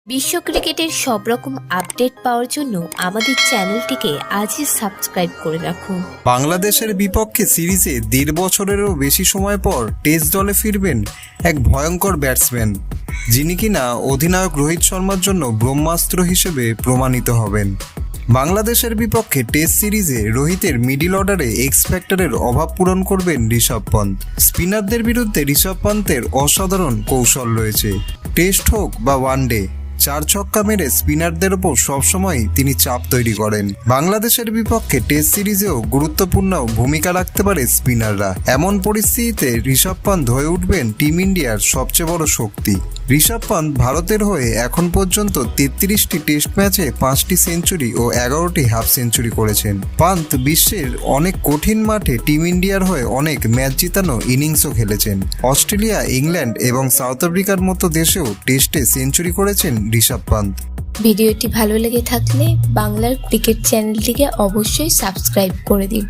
বিশ্ব ক্রিকেটের সব রকম আপডেট পাওয়ার জন্য আমাদের চ্যানেলটিকে আজই সাবস্ক্রাইব করে রাখুন। বাংলাদেশের বিপক্ষে সিরিজে ১.৫ বছরেরও বেশি সময় পর টেস্ট দলে ফিরবেন এক ভয়ঙ্কর ব্যাটসম্যান, যিনি কিনা অধিনায়ক রোহিত শর্মার জন্য ব্রহ্মাস্ত্র হিসেবে প্রমাণিত হবেন। বাংলাদেশের বিপক্ষে টেস্ট সিরিজে রোহিতের মিডল অর্ডারে এক্স ফ্যাক্টরের অভাব পূরণ করবেন ঋষভ পন্থ। স্পিনারদের বিরুদ্ধে ঋষভ পন্থের অসাধারণ কৌশল রয়েছে। টেস্ট হোক বা ওয়ানডে, ৪ ছক্কা মেরে স্পিনারদের ওপর সবসময় তিনি চাপ তৈরি করেন। বাংলাদেশের বিপক্ষে টেস্ট সিরিজেও গুরুত্বপূর্ণ ভূমিকা রাখতে পারে স্পিনাররা। এমন পরিস্থিতিতে ঋষভ পন্থ হয়ে উঠবেন টিম ইন্ডিয়ার সবচেয়ে বড় শক্তি। ঋষভ পন্থ ভারতের হয়ে এখন পর্যন্ত ৩৩টি টেস্ট ম্যাচে ৫টি সেঞ্চুরি ও ১১টি হাফ সেঞ্চুরি করেছেন। পন্থ বিশ্বের অনেক কঠিন মাঠে টিম ইন্ডিয়ার হয়ে অনেক ম্যাচ জিতানো ইনিংসও খেলেছেন। অস্ট্রেলিয়া, ইংল্যান্ড এবং সাউথ আফ্রিকার মতো দেশেও টেস্টে সেঞ্চুরি করেছেন ঋষভ পন্থ। ভিডিওটি ভালো লেগে থাকলে বাংলার ক্রিকেট চ্যানেলটিকে অবশ্যই সাবস্ক্রাইব করে দিন।